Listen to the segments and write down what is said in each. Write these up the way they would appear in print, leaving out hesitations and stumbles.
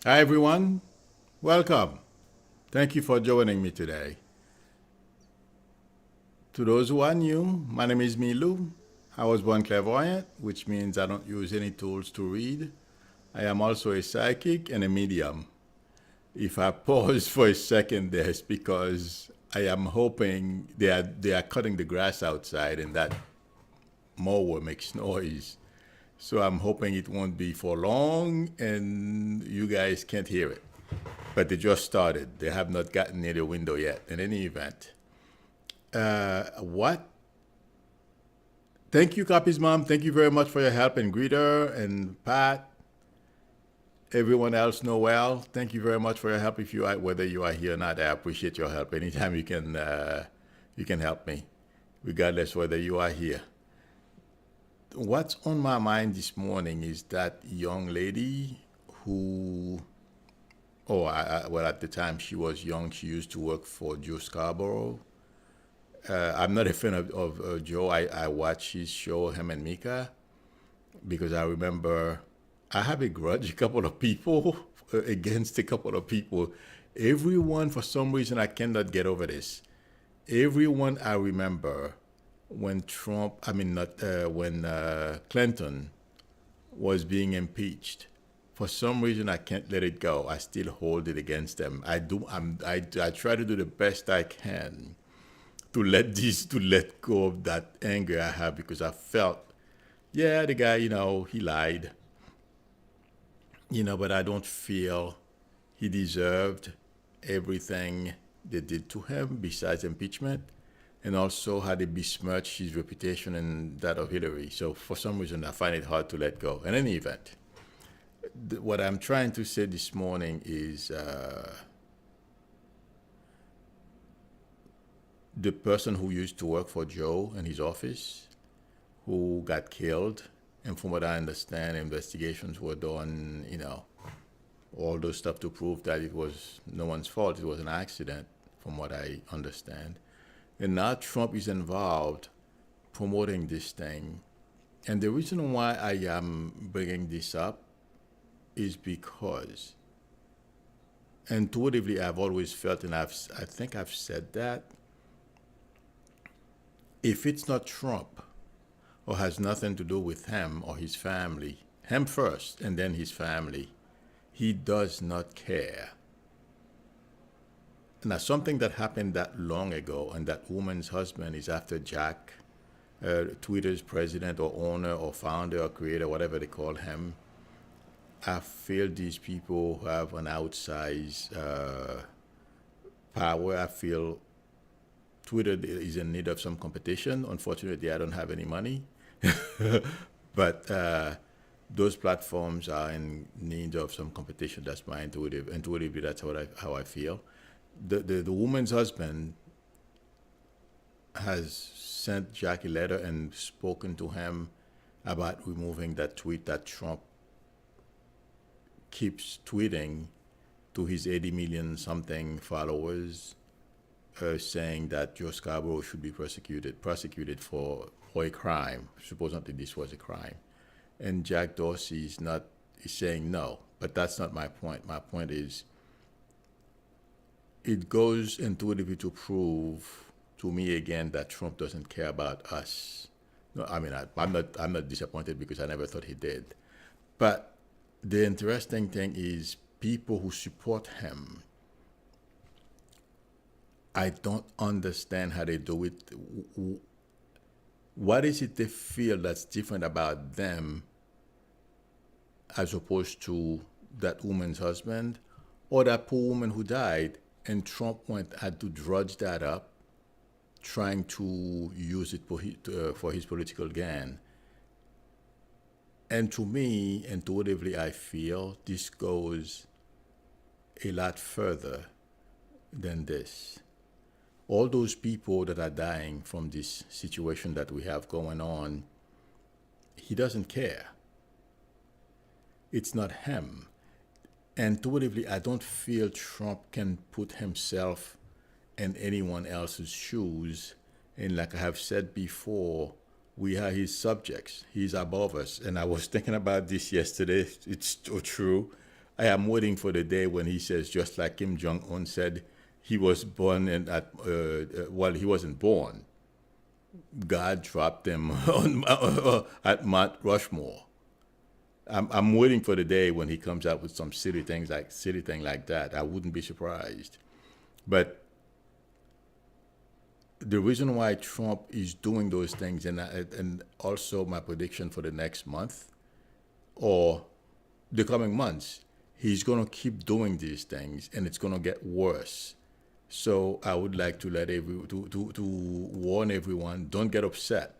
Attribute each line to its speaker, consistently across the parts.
Speaker 1: Hi, everyone. Welcome. Thank you for joining me today. To those who are new, my name is Milou. I was born clairvoyant, which means I don't use any tools to read. I am also a psychic and a medium. If I pause for a second, there, it's because I am hoping they are cutting the grass outside and that mower makes noise. So I'm hoping it won't be for long and you guys can't hear it. But they just started. They have not gotten near the window yet. In any event, what? Thank you, Copy's mom. Thank you very much for your help, and Greeter and Pat, everyone else, Noel. Thank you very much for your help. If you are, whether you are here or not, I appreciate your help. Anytime you can help me, regardless whether you are here. What's on my mind this morning is that young lady who, well, at the time she was young, she used to work for Joe Scarborough. I'm not a fan of Joe. I watch his show, him and Mika, because I remember I have a grudge a couple of people against a couple of people. Everyone, for some reason, I cannot get over this. Everyone I remember when when Clinton was being impeached. For some reason, I can't let it go. I still hold it against them. I try to do the best I can to let go of that anger I have because I felt, yeah, the guy, he lied, but I don't feel he deserved everything they did to him besides impeachment, and also how they besmirched his reputation and that of Hillary. So for some reason, I find it hard to let go. In any event, what I'm trying to say this morning is the person who used to work for Joe in his office, who got killed, and from what I understand, investigations were done, all those stuff to prove that it was no one's fault, it was an accident, from what I understand. And now Trump is involved promoting this thing. And the reason why I am bringing this up is because intuitively I've always felt, and I think I've said that, if it's not Trump or has nothing to do with him or his family, him first and then his family, he does not care. Now, something that happened that long ago, and that woman's husband is after Jack, Twitter's president or owner or founder or creator, whatever they call him. I feel these people have an outsized power. I feel Twitter is in need of some competition. Unfortunately, I don't have any money, but those platforms are in need of some competition. That's my intuitively. That's how I feel. The woman's husband has sent Jack a letter and spoken to him about removing that tweet that Trump keeps tweeting to his 80 million something followers, saying that Joe Scarborough should be prosecuted for a crime. Supposedly this was a crime. And Jack Dorsey is saying no. But that's not my point. My point is it goes intuitively to prove to me again that Trump doesn't care about us. No, I mean I'm not disappointed because I never thought he did. But the interesting thing is people who support him, I don't understand how they do it. What is it they feel that's different about them as opposed to that woman's husband or that poor woman who died, and Trump had to drudge that up, trying to use it for his political gain. And to me, intuitively, I feel this goes a lot further than this. All those people that are dying from this situation that we have going on, he doesn't care. It's not him. Intuitively, I don't feel Trump can put himself in anyone else's shoes. And like I have said before, we are his subjects. He's above us. And I was thinking about this yesterday. It's so true. I am waiting for the day when he says, just like Kim Jong Un said, he was born in well, he wasn't born. God dropped him at Mount Rushmore. I'm waiting for the day when he comes out with some silly thing like that. I wouldn't be surprised. But the reason why Trump is doing those things, and also my prediction for the next month or the coming months, he's going to keep doing these things, and it's going to get worse. So I would like to to warn everyone: don't get upset,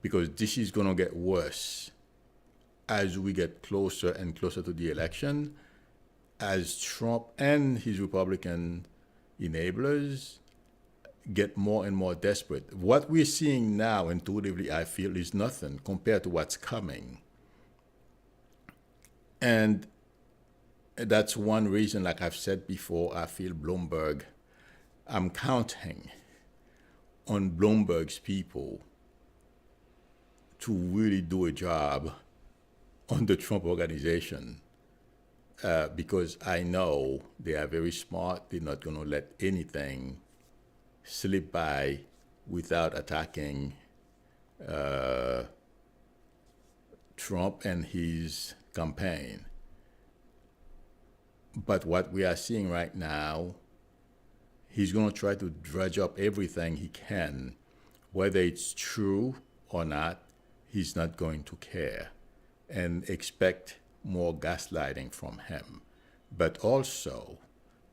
Speaker 1: because this is going to get worse as we get closer and closer to the election, as Trump and his Republican enablers get more and more desperate. What we're seeing now, intuitively, I feel, is nothing compared to what's coming. And that's one reason, like I've said before, I feel Bloomberg, I'm counting on Bloomberg's people to really do a job on the Trump organization, because I know they are very smart. They're not going to let anything slip by without attacking Trump and his campaign. But what we are seeing right now, he's going to try to dredge up everything he can. Whether it's true or not, he's not going to care, and expect more gaslighting from him. But also,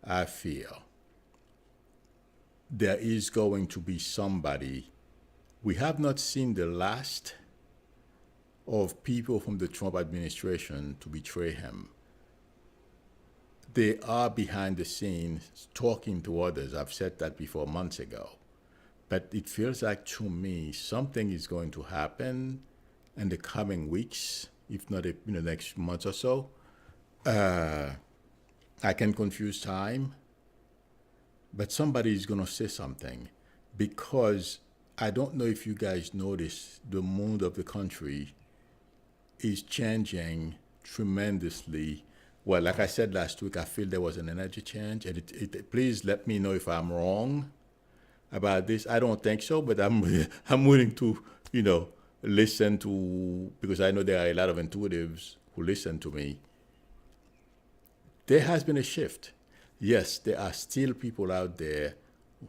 Speaker 1: I feel there is going to be somebody. We have not seen the last of people from the Trump administration to betray him. They are behind the scenes talking to others. I've said that before months ago. But it feels like, to me, something is going to happen in the coming weeks, if not in the next month or so. I can confuse time, but somebody is going to say something, because I don't know if you guys notice, the mood of the country is changing tremendously. Well, like I said last week, I feel there was an energy change, and please let me know if I'm wrong about this. I don't think so, but I'm willing to, listen to, because I know there are a lot of intuitives who listen to me. There has been a shift. Yes, there are still people out there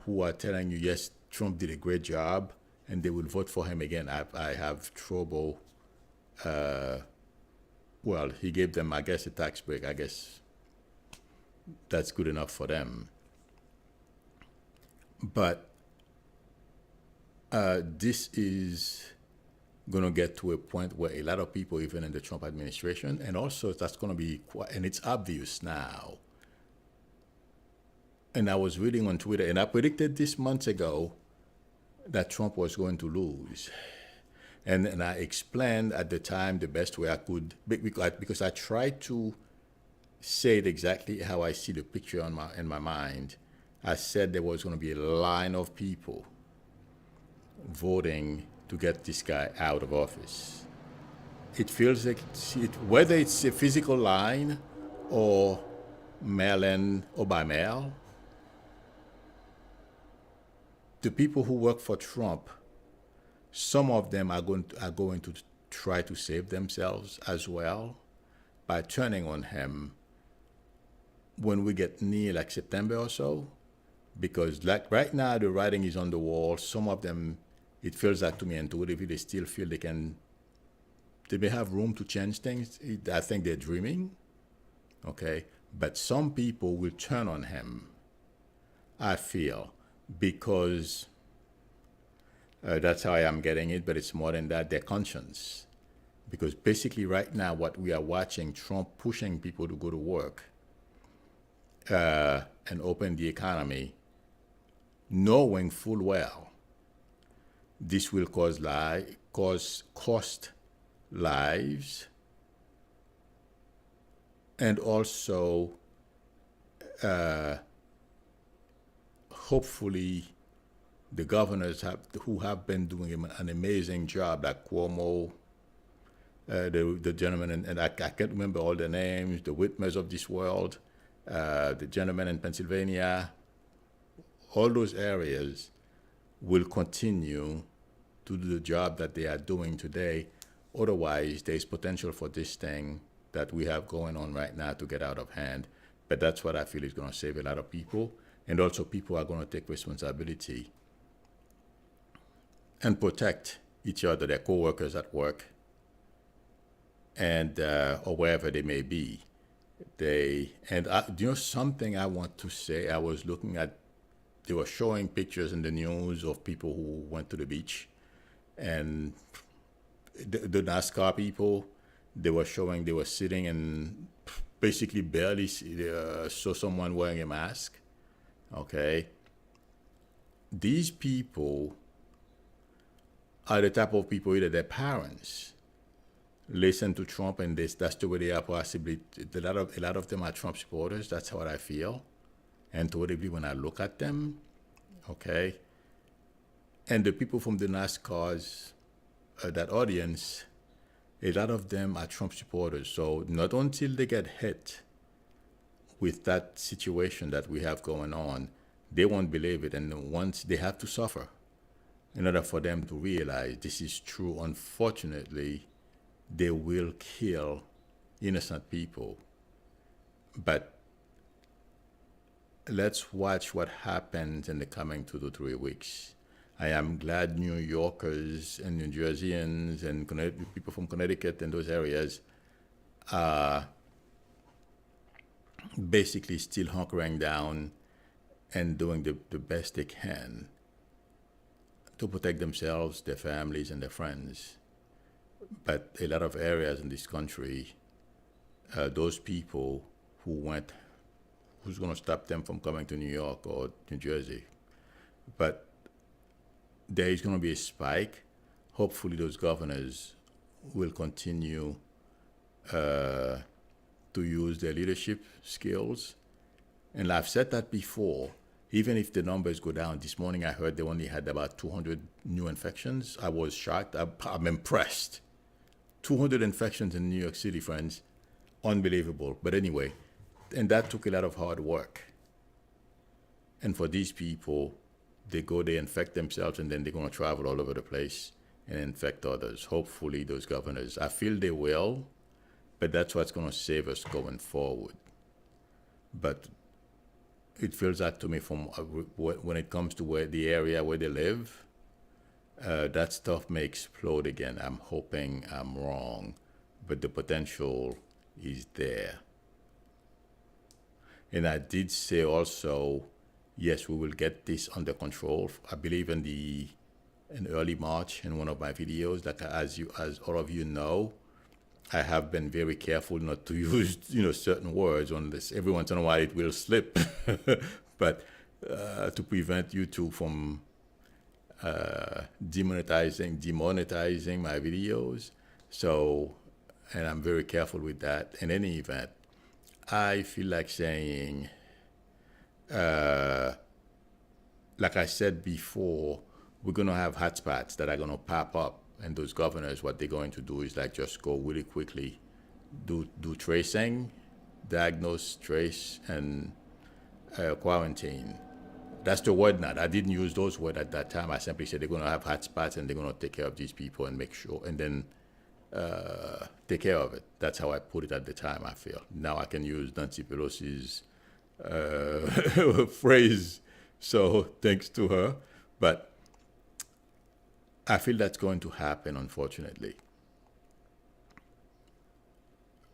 Speaker 1: who are telling you, yes, Trump did a great job, and they will vote for him again. I have trouble. Well, he gave them, I guess, a tax break. I guess that's good enough for them. But this is going to get to a point where a lot of people, even in the Trump administration, and also that's going to be quite, and it's obvious now. And I was reading on Twitter, and I predicted this months ago that Trump was going to lose. And I explained at the time the best way I could, because I tried to say it exactly how I see the picture in my mind. I said there was going to be a line of people voting to get this guy out of office. It feels like, whether it's a physical line or mail-in or by mail, the people who work for Trump, some of them are going to try to save themselves as well by turning on him when we get near like September or so. Because like right now, the writing is on the wall. Some of them, it feels like to me intuitively, they still feel they may have room to change things. I think they're dreaming, okay? But some people will turn on him, I feel, because that's how I am getting it, but it's more than that, their conscience. Because basically right now, what we are watching, Trump pushing people to go to work and open the economy, knowing full well this will cost lives, and also hopefully the governors who have been doing an amazing job, like Cuomo, the gentleman, and I can't remember all the names, the Whitmers of this world, the gentleman in Pennsylvania, all those areas will continue to do the job that they are doing today. Otherwise, there's potential for this thing that we have going on right now to get out of hand. But that's what I feel is going to save a lot of people. And also, people are going to take responsibility and protect each other, their coworkers at work, and or wherever they may be. Something I want to say. I was looking at. They were showing pictures in the news of people who went to the beach, and the NASCAR people. They were sitting and basically barely saw someone wearing a mask. Okay. These people are the type of people, either their parents listen to Trump and that's the way they are. Possibly a lot of them are Trump supporters. That's what I feel. And totally when I look at them, okay. And the people from the NASCAR's, that audience, a lot of them are Trump supporters. So not until they get hit with that situation that we have going on, they won't believe it. And once they have to suffer in order for them to realize this is true, unfortunately, they will kill innocent people. But let's watch what happens in the coming 2 to 3 weeks. I am glad New Yorkers and New Jerseyans and people from Connecticut and those areas are basically still hunkering down and doing the best they can to protect themselves, their families, and their friends. But a lot of areas in this country, those people who's going to stop them from coming to New York or New Jersey? But there is going to be a spike. Hopefully those governors will continue to use their leadership skills. And I've said that before. Even if the numbers go down, this morning I heard they only had about 200 new infections. I was shocked. I'm impressed. 200 infections in New York City, friends. Unbelievable. But anyway, and that took a lot of hard work. And for these people, they infect themselves, and then they're going to travel all over the place and infect others. Hopefully those governors, I feel they will, but that's what's going to save us going forward. But it feels like to me from when it comes to where the area where they live, that stuff may explode again. I'm hoping I'm wrong, but the potential is there. And I did say also, yes, we will get this under control. I believe in early March in one of my videos, like as all of you know, I have been very careful not to use certain words unless every once in a while it will slip, but to prevent YouTube from demonetizing my videos. So, and I'm very careful with that. In any event, I feel like saying, like I said before, we're going to have hotspots that are going to pop up. And those governors, what they're going to do is like just go really quickly, do tracing, diagnose, trace, and quarantine. That's the word now. I didn't use those words at that time. I simply said they're going to have hotspots and they're going to take care of these people and make sure, and then take care of it. That's how I put it at the time, I feel. Now I can use Nancy Pelosi's phrase, so thanks to her. But I feel that's going to happen, unfortunately.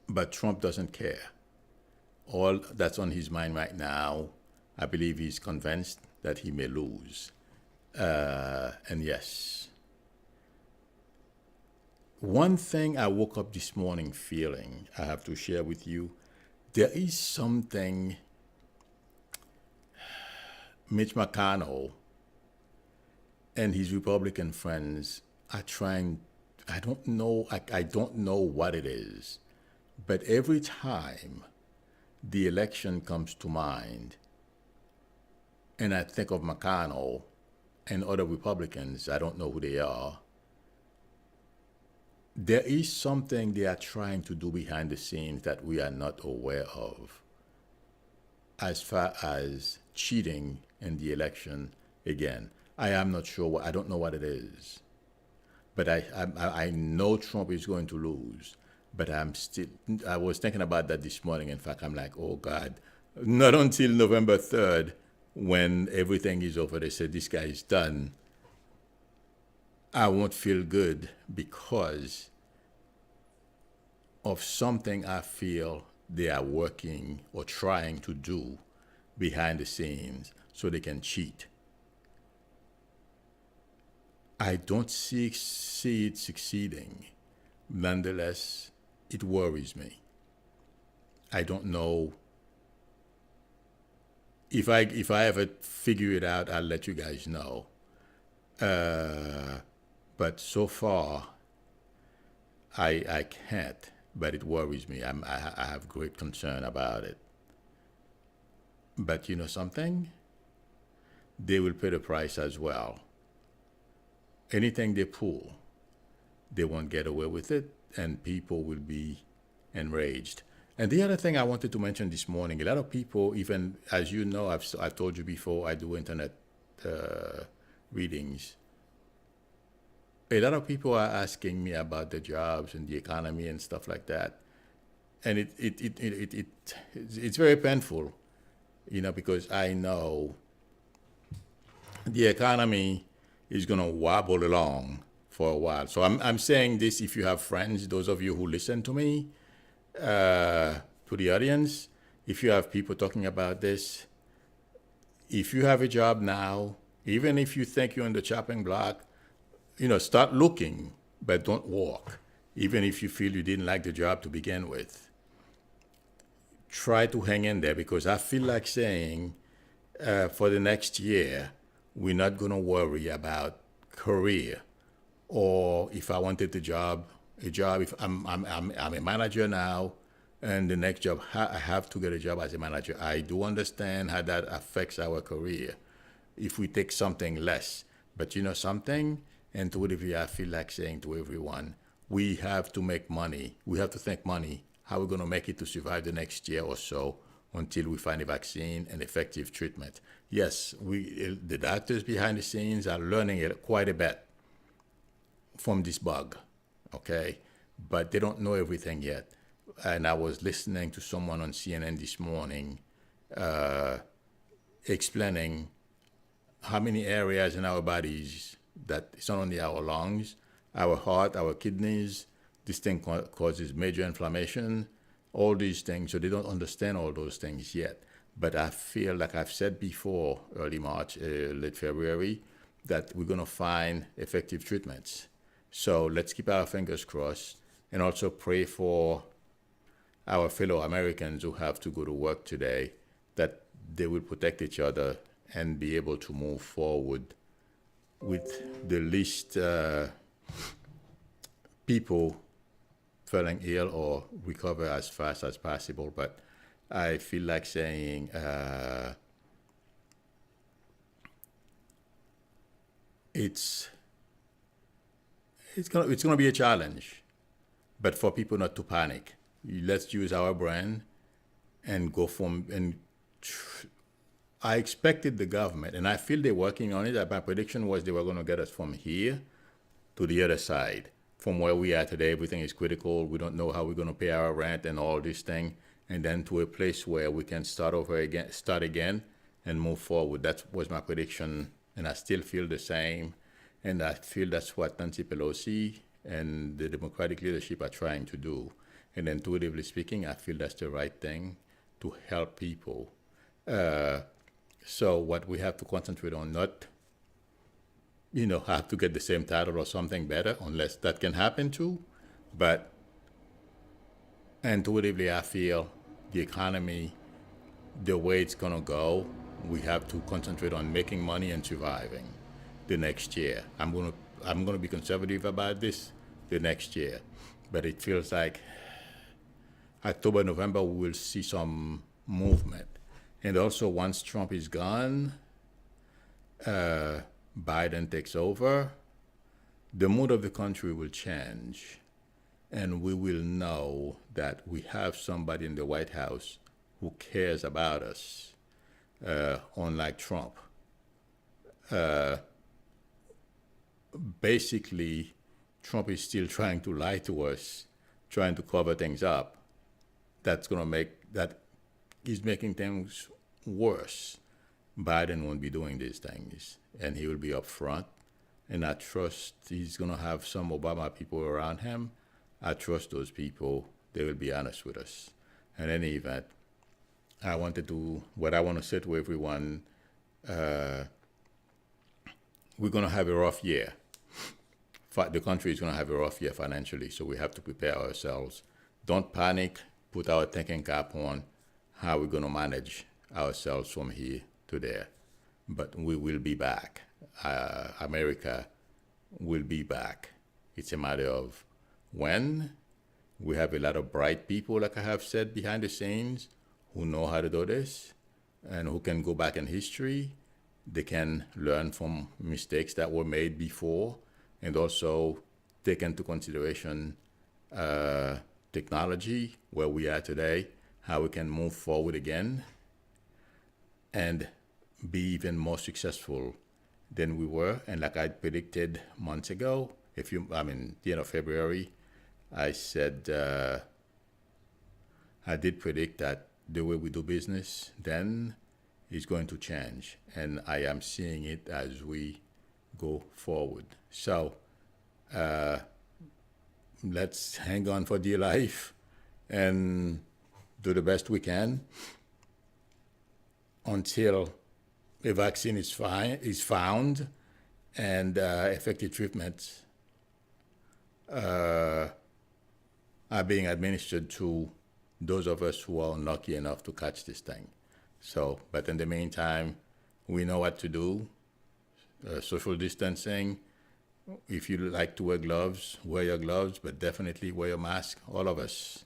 Speaker 1: But Trump doesn't care. All that's on his mind right now, I believe he's convinced that he may lose. And yes. One thing I woke up this morning feeling, I have to share with you, there is something Mitch McConnell and his Republican friends are trying. I don't know what it is, but every time the election comes to mind and I think of McConnell and other Republicans, I don't know who they are, there is something they are trying to do behind the scenes that we are not aware of as far as cheating in the election again. I am not sure what, I don't know what it is. But I know Trump is going to lose. But I was thinking about that this morning. In fact, I'm like, oh God, not until November 3rd, when everything is over, they said this guy is done, I won't feel good because of something I feel they are working or trying to do behind the scenes so they can cheat. I don't see it succeeding. Nonetheless, it worries me. I don't know if I ever figure it out. I'll let you guys know. But so far, I can't. But it worries me. I have great concern about it. But you know something? They will pay the price as well. Anything they pull, they won't get away with it, and people will be enraged. And the other thing I wanted to mention this morning, a lot of people, even as you know, I've told you before, I do internet readings. A lot of people are asking me about the jobs and the economy and stuff like that, and it's very painful, because I know the economy is going to wobble along for a while. So I'm saying this, if you have friends, those of you who listen to me, to the audience, if you have people talking about this, if you have a job now, even if you think you're on the chopping block, start looking, but don't walk. Even if you feel you didn't like the job to begin with, try to hang in there, because I feel like saying, for the next year, we're not going to worry about career, or if I wanted a job. If I'm a manager now, and the next job I have to get a job as a manager. I do understand how that affects our career if we take something less. But you know something, intuitively I feel like saying to everyone, we have to make money. We have to think money. How we're going to make it to survive the next year or so, until we find a vaccine and effective treatment. Yes, the doctors behind the scenes are learning quite a bit from this bug, okay? But they don't know everything yet. And I was listening to someone on CNN this morning explaining how many areas in our bodies, that it's not only our lungs, our heart, our kidneys, this thing causes major inflammation, all these things. So they don't understand all those things yet. But I feel like I've said before, early March, late February, that we're going to find effective treatments. So let's keep our fingers crossed, and also pray for our fellow Americans who have to go to work today, that they will protect each other and be able to move forward with the least people falling ill or recover as fast as possible. But I feel like saying it's gonna be a challenge, but for people not to panic, let's use our brain and go from and. I expected the government, and I feel they're working on it. My prediction was they were going to get us from here to the other side. From where we are today, everything is critical. We don't know how we're going to pay our rent and all this thing, and then to a place where we can start again, and move forward. That was my prediction, and I still feel the same. And I feel that's what Nancy Pelosi and the Democratic leadership are trying to do. And intuitively speaking, I feel that's the right thing to help people. So what we have to concentrate on, not, have to get the same title or something better, unless that can happen too. But intuitively, I feel the economy, the way it's going to go, we have to concentrate on making money and surviving the next year. I'm going to be conservative about this the next year. But it feels like October, November, we will see some movement. And also, once Trump is gone, Biden takes over, the mood of the country will change. and we will know that we have somebody in the White House who cares about us, unlike Trump. Basically, Trump is still trying to lie to us, trying to cover things up. That's going to make that he's making things worse. Biden won't be doing these things, and he will be upfront. And I trust he's going to have some Obama people around him. I trust those people. They will be honest with us. In any event, what I want to say to everyone, we're going to have a rough year. The country is going to have a rough year financially, so we have to prepare ourselves. Don't panic. Put our thinking cap on how we're going to manage ourselves from here to there. But we will be back. America will be back. It's a matter of when. We have a lot of bright people, like I have said, behind the scenes who know how to do this and who can go back in history. They can learn from mistakes that were made before and also take into consideration technology, where we are today, how we can move forward again and be even more successful than we were. And like I predicted months ago, the end of February, I said, I did predict that the way we do business then is going to change. And I am seeing it as we go forward. So let's hang on for dear life and do the best we can until a vaccine is found and effective treatments are being administered to those of us who are unlucky enough to catch this thing. So, but in the meantime, we know what to do. Social distancing. If you like to wear gloves, wear your gloves, but definitely wear your mask, all of us,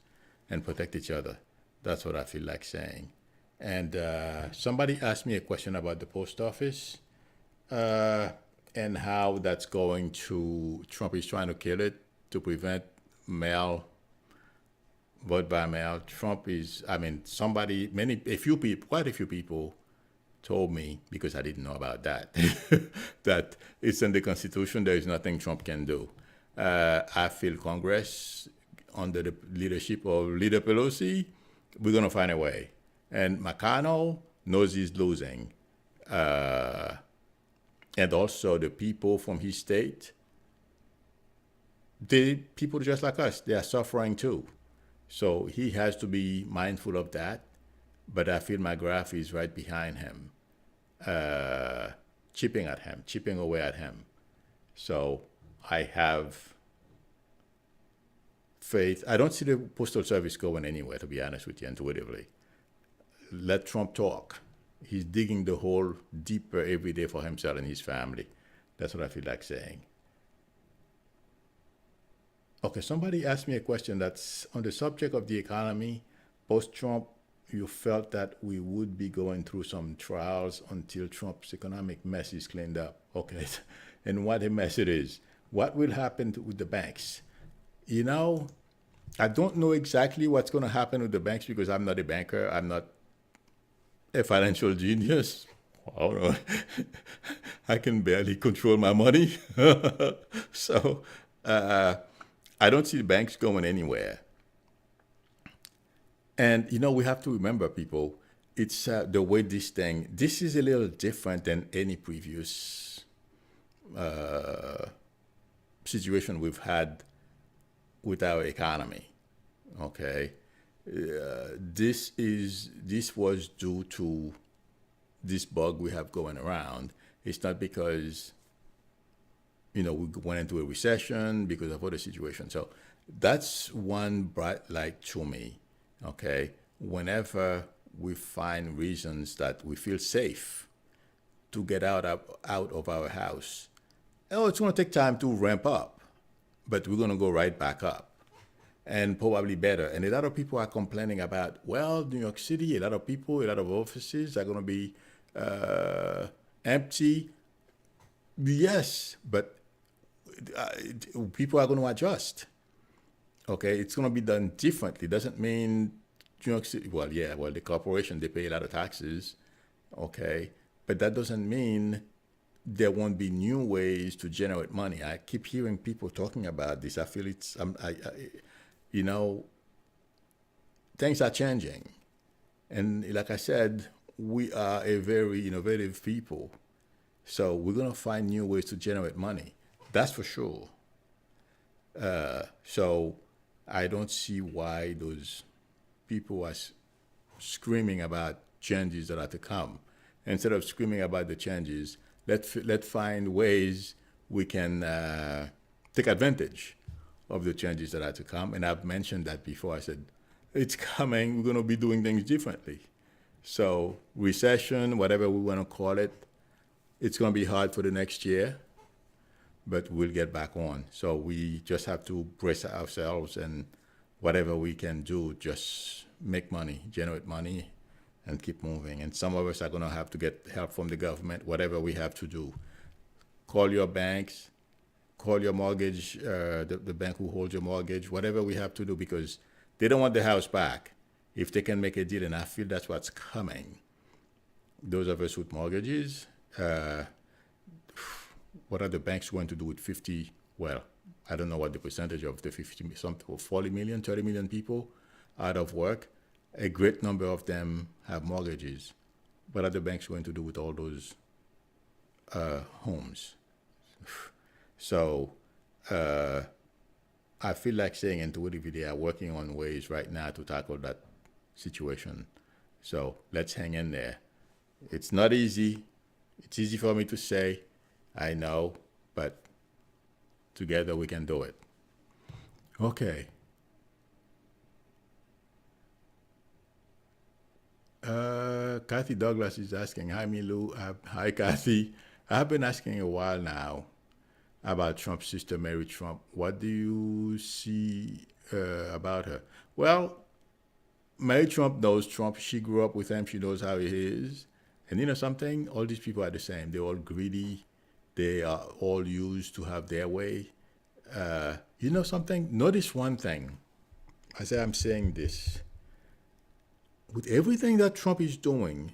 Speaker 1: and protect each other. That's what I feel like saying. And somebody asked me a question about the post office and how that's going to, Trump is trying to kill it to prevent vote by mail. Trump is, quite a few people told me, because I didn't know about that, that it's in the Constitution, there is nothing Trump can do. I feel Congress, under the leadership of Leader Pelosi, we're going to find a way. And McConnell knows he's losing. And also the people from his state, people just like us, they are suffering too. So he has to be mindful of that. But I feel McGrath is right behind him, chipping away at him. So I have faith. I don't see the Postal Service going anywhere, to be honest with you, intuitively. Let Trump talk. He's digging the hole deeper every day for himself and his family. That's what I feel like saying. Okay, somebody asked me a question that's on the subject of the economy. Post-Trump, you felt that we would be going through some trials until Trump's economic mess is cleaned up. Okay, and what a mess it is. What will happen with the banks? You know, I don't know exactly what's going to happen with the banks because I'm not a banker. I'm not a financial genius. I don't know. I can barely control my money. So I don't see the banks going anywhere. And, we have to remember, people, it's the way this is a little different than any previous situation we've had with our economy, okay? This was due to this bug we have going around. It's not because, we went into a recession because of other situations. So that's one bright light to me. Okay, whenever we find reasons that we feel safe to get out of our house, it's going to take time to ramp up, but we're going to go right back up and probably better. And a lot of people are complaining about, New York City, a lot of offices are going to be empty. Yes, but people are going to adjust. Okay, it's going to be done differently. Doesn't mean New York City. Well, yeah, well, the corporation they pay a lot of taxes. Okay, but that doesn't mean there won't be new ways to generate money. I keep hearing people talking about this. I feel it's, you know, things are changing, and like I said, we are a very innovative people. So we're gonna find new ways to generate money. That's for sure. So I don't see why those people are screaming about changes that are to come. Instead of screaming about the changes, let's find ways we can take advantage of the changes that are to come. And I've mentioned that before. I said, it's coming. We're going to be doing things differently. So recession, whatever we want to call it, it's going to be hard for the next year, but we'll get back on. So we just have to brace ourselves and whatever we can do, just make money, generate money, and keep moving. And some of us are going to have to get help from the government, whatever we have to do. Call your banks, call your mortgage, the bank who holds your mortgage, whatever we have to do, because they don't want the house back if they can make a deal. And I feel that's what's coming. Those of us with mortgages, what are the banks going to do with 50? Well, I don't know what the percentage of the 50, something, 40 million, 30 million people out of work. A great number of them have mortgages. What are the banks going to do with all those homes? So I feel like saying intuitively they are working on ways right now to tackle that situation. So let's hang in there. It's not easy. It's easy for me to say, I know, but together we can do it. Okay. Kathy Douglas is asking, hi Milu, hi Kathy. I've been asking a while now about Trump's sister, Mary Trump. What do you see about her? Well, Mary Trump knows Trump. She grew up with him. She knows how he is. And you know something? All these people are the same. They're all greedy. They are all used to have their way. You know something? Notice one thing. As I'm saying this, with everything that Trump is doing,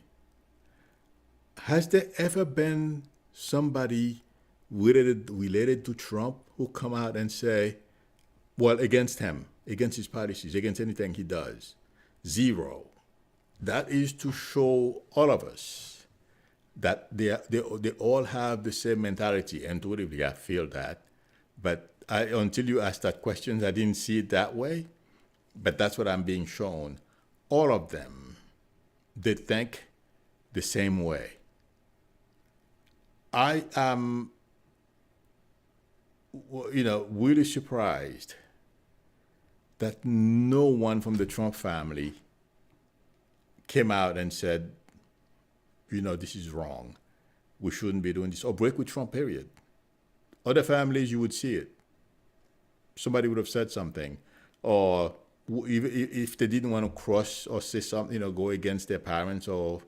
Speaker 1: has there ever been somebody related to Trump who come out and say, well, against him, against his policies, against anything he does? Zero. That is to show all of us that they all have the same mentality. Intuitively, I feel that. But until you asked that question, I didn't see it that way. But that's what I'm being shown. All of them, they think the same way. I am, really surprised that no one from the Trump family came out and said, this is wrong. We shouldn't be doing this. Or break with Trump, period. Other families, you would see it. Somebody would have said something. Or if they didn't want to cross or say something, go against their parents or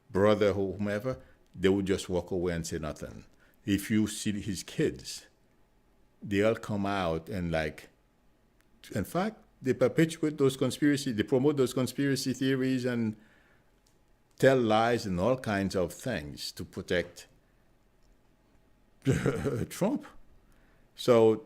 Speaker 1: brother or whomever, they would just walk away and say nothing. If you see his kids, they all come out and in fact, they perpetuate those they promote those conspiracy theories and tell lies and all kinds of things to protect Trump. So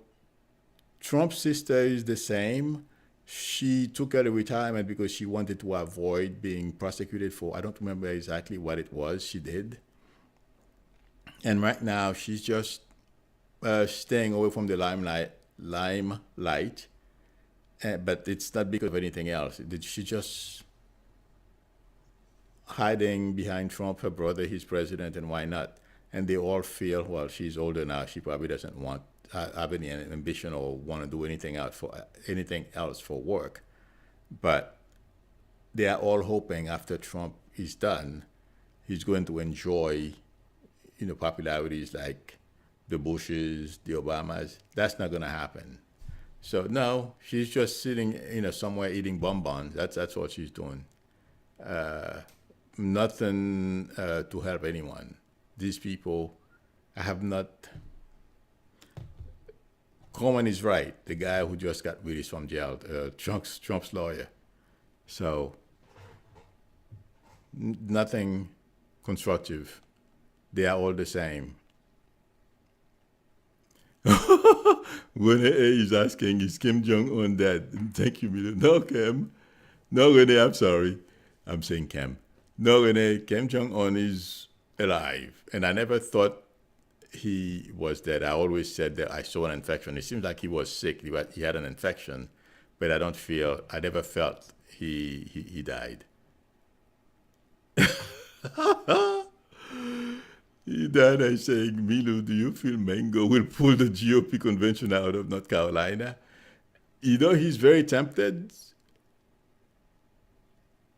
Speaker 1: Trump's sister is the same. She took early retirement because she wanted to avoid being prosecuted for, I don't remember exactly what it was she did. And right now she's just staying away from the limelight. But it's not because of anything else. She's just hiding behind Trump, her brother, he's president, and why not? And they all feel, well, she's older now. She probably doesn't have any ambition or want to do anything else for work. But they are all hoping after Trump is done, he's going to enjoy, popularities like the Bushes, the Obamas. That's not going to happen. So no, she's just sitting, somewhere eating bonbons. That's what she's doing. Nothing to help anyone. These people, I have not Cohen is right. The guy who just got released from jail, Trump's lawyer. So nothing constructive. They are all the same. When A is asking, is Kim Jong-un dead? Thank you, Milo. No, Kim. No, Renee, I'm sorry. I'm saying Kim. No, Renee, Kim Jong-un is alive. And I never thought he was dead. I always said that I saw an infection. It seems like he was sick. He had an infection. But I never felt he died. He died. I saying, Milu, do you feel Mango will pull the GOP convention out of North Carolina? You know, he's very tempted.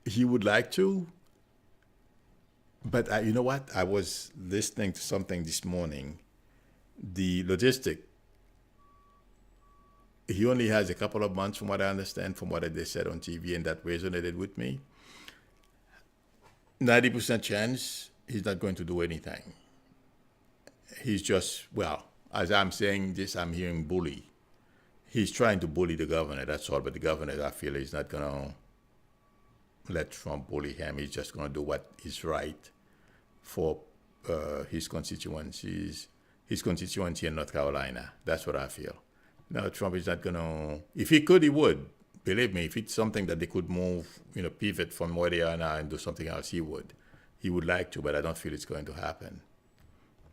Speaker 1: He would like to. But you know what? I was listening to something this morning. The logistic, he only has a couple of months from what I understand, from what they said on TV, and that resonated with me. 90% chance he's not going to do anything. He's just, well, as I'm saying this, I'm hearing bully. He's trying to bully the governor, that's all. But the governor, I feel, is not going to let Trump bully him. He's just going to do what is right for his constituency in North Carolina. That's what I feel. No, Trump is not going to, if he could, he would. Believe me, if it's something that they could move, pivot from where they are now and do something else, he would. He would like to, but I don't feel it's going to happen.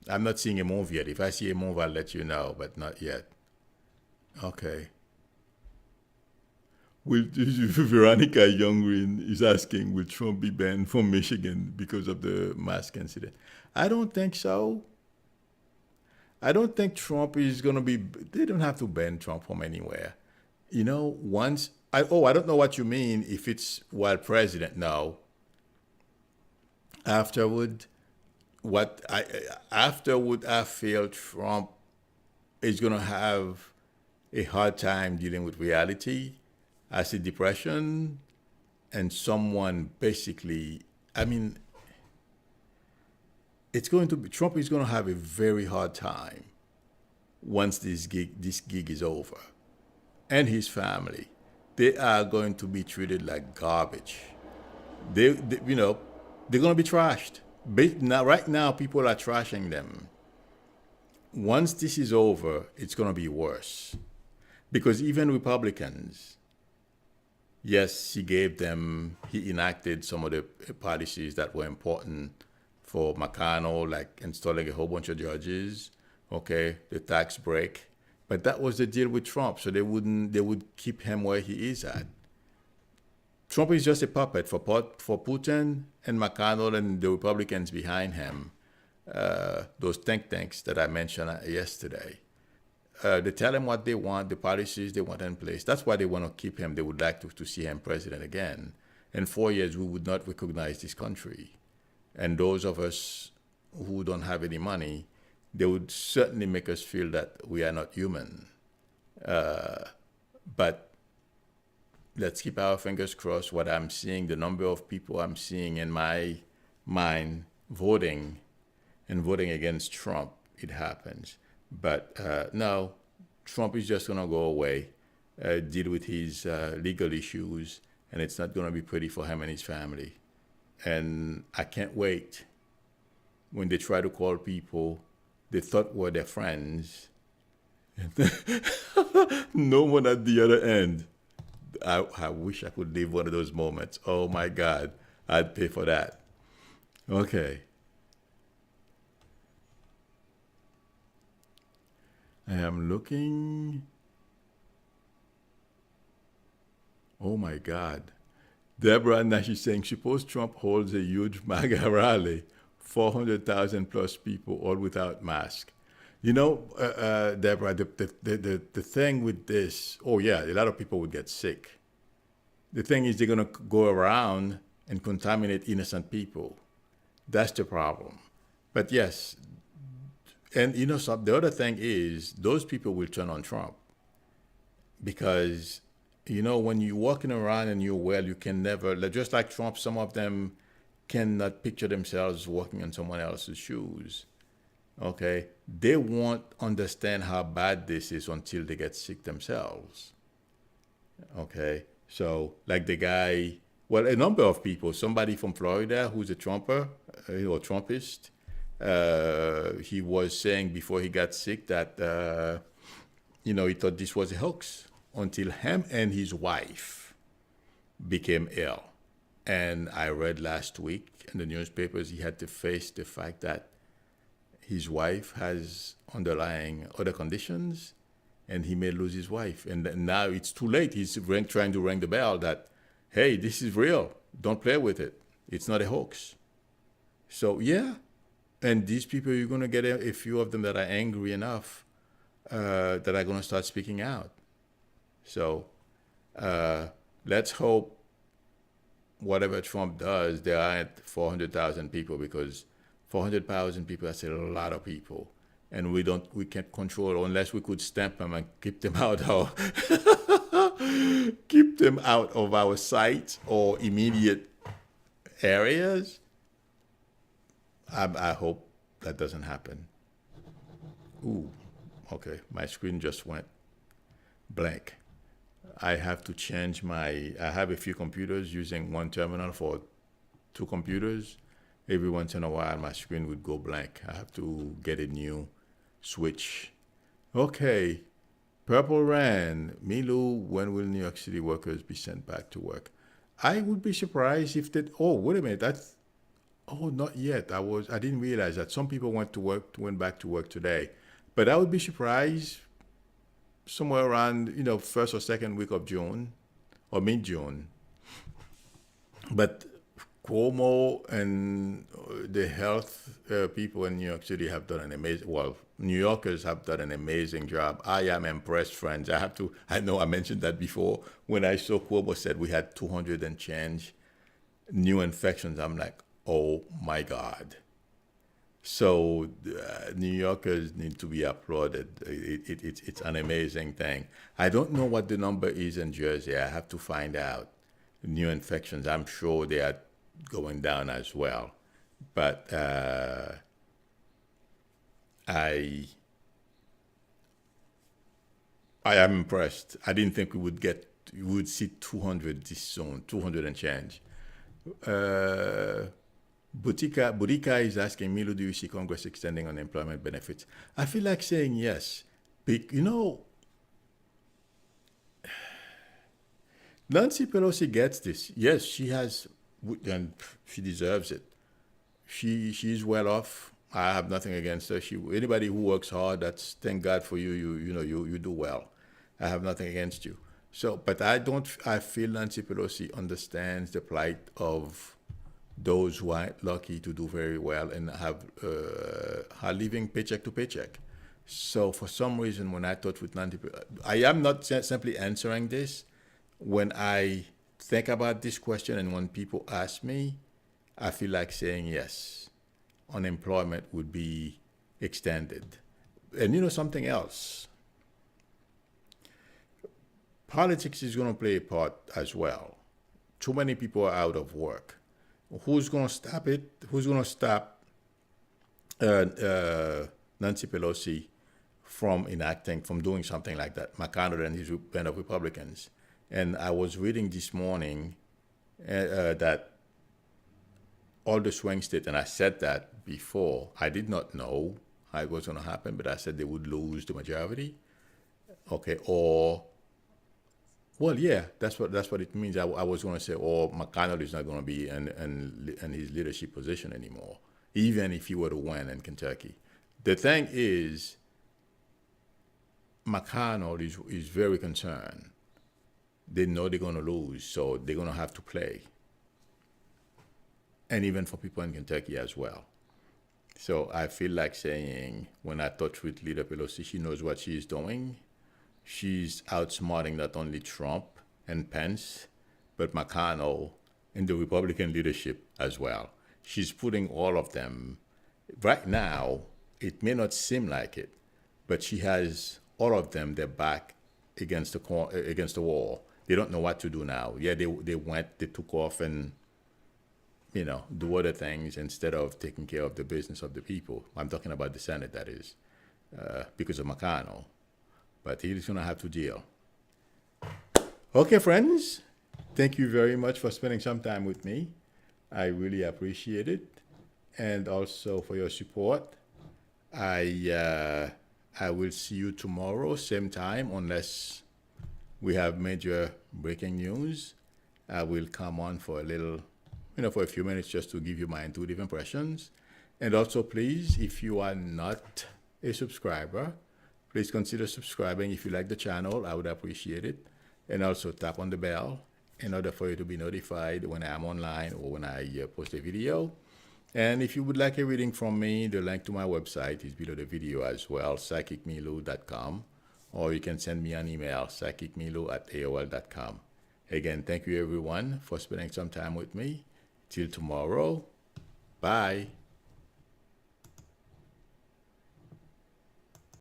Speaker 1: I'm not seeing a move yet. If I see a move, I'll let you know, but not yet. Okay. Veronica Youngrin is asking, will Trump be banned from Michigan because of the mask incident? I don't think so. I don't think Trump is going to be, they don't have to ban Trump from anywhere. I don't know what you mean if it's while president. No. Afterward, I feel Trump is going to have a hard time dealing with reality. I see depression, and someone basically, Trump is going to have a very hard time once this gig is over. And his family, they are going to be treated like garbage. They're going to be trashed. Right now, people are trashing them. Once this is over, it's going to be worse. Because even Republicans, yes, he enacted some of the policies that were important for McConnell, like installing a whole bunch of judges, okay, the tax break. But that was the deal with Trump, so they would keep him where he is at. Trump is just a puppet for Putin and McConnell and the Republicans behind him, those think tanks that I mentioned yesterday. They tell him what they want, the policies they want in place. That's why they want to keep him. They would like to see him president again. In 4 years, we would not recognize this country. And those of us who don't have any money, they would certainly make us feel that we are not human. But let's keep our fingers crossed. What I'm seeing, the number of people I'm seeing in my mind voting against Trump, it happens. But no, Trump is just going to go away, deal with his legal issues, and it's not going to be pretty for him and his family. And I can't wait when they try to call people they thought were their friends. No one at the other end. I wish I could live one of those moments. Oh my God, I'd pay for that. Okay. I am looking. Oh my God. Deborah Nash is saying, suppose Trump holds a huge MAGA rally, 400,000 plus people, all without mask. Deborah, the thing with this, oh yeah, a lot of people would get sick. The thing is they're going to go around and contaminate innocent people. That's the problem. But yes, and the other thing is those people will turn on Trump because, when you're walking around and you're well, you can never, just like Trump, some of them cannot picture themselves walking in someone else's shoes. Okay, they won't understand how bad this is until they get sick themselves. Okay, so like the guy, well, a number of people, somebody from Florida who's a Trumper or Trumpist, he was saying before he got sick that he thought this was a hoax until him and his wife became ill. And I read last week in the newspapers he had to face the fact that his wife has underlying other conditions and he may lose his wife. And now it's too late. He's trying to ring the bell that, hey, this is real. Don't play with it. It's not a hoax. So, yeah. And these people, you're going to get a few of them that are angry enough that are going to start speaking out. So, let's hope whatever Trump does, there aren't 400,000 people, because 400,000 people, that's a lot of people. And we can't control, unless we could stamp them and keep them out of our sight or immediate areas. I hope that doesn't happen. Ooh, okay, my screen just went blank. I have to change I have a few computers using one terminal for two computers. Every once in a while, my screen would go blank. I have to get a new switch. Okay, Purple Rain. Milu, when will New York City workers be sent back to work? I would be surprised if that. Oh, wait a minute. Not yet. I didn't realize that some people went back to work today. But I would be surprised somewhere around, first or second week of June or mid-June. But Cuomo and the health people in New York City have done an New Yorkers have done an amazing job. I am impressed, friends. I know I mentioned that before. When I saw Cuomo said we had 200 and change new infections, I'm like, oh my God. So New Yorkers need to be applauded. It's an amazing thing. I don't know what the number is in Jersey. I have to find out. New infections, I'm sure they are going down as well. But I am impressed. I didn't think we would see 200 this soon, 200 and change. Butika is asking, Milo, do you see Congress extending unemployment benefits? I feel like saying yes. Nancy Pelosi gets this. Yes, she has, and she deserves it. She's well off. I have nothing against her. Anybody who works hard, thank God for you. You do well. I have nothing against you. So, but I feel Nancy Pelosi understands the plight of those who are lucky to do very well and are living paycheck to paycheck. So for some reason, when I talked with Nancy, I am not simply answering this. When I think about this question and when people ask me, I feel like saying yes. Unemployment would be extended. And something else. Politics is going to play a part as well. Too many people are out of work. Who's going to stop it? Who's going to stop Nancy Pelosi from doing something like that? McConnell and his band of Republicans. And I was reading this morning that all the swing states, and I said that before, I did not know how it was going to happen, but I said they would lose the majority. Okay, well, yeah, that's what it means. I was going to say, McConnell is not going to be in his leadership position anymore, even if he were to win in Kentucky. The thing is, McConnell is very concerned. They know they're going to lose, so they're going to have to play. And even for people in Kentucky as well. So I feel like saying, when I touch with Leader Pelosi, she knows what she's doing. She's outsmarting not only Trump and Pence, but McConnell and the Republican leadership as well. She's putting all of them. Right now, it may not seem like it, but she has all of them, their back against the wall. They don't know what to do now. Yeah, they took off and do other things instead of taking care of the business of the people. I'm talking about the Senate, that is, because of McConnell. But he's going to have to deal. Okay, friends, thank you very much for spending some time with me. I really appreciate it. And also for your support. I will see you tomorrow, same time, unless we have major breaking news. I will come on for a little, for a few minutes just to give you my intuitive impressions. And also, please, if you are not a subscriber, please consider subscribing. If you like the channel, I would appreciate it. And also tap on the bell in order for you to be notified when I'm online or when I post a video. And if you would like a reading from me, the link to my website is below the video as well, psychicmilu.com. Or you can send me an email, psychicmilu@aol.com. Again, thank you everyone for spending some time with me. Till tomorrow, bye.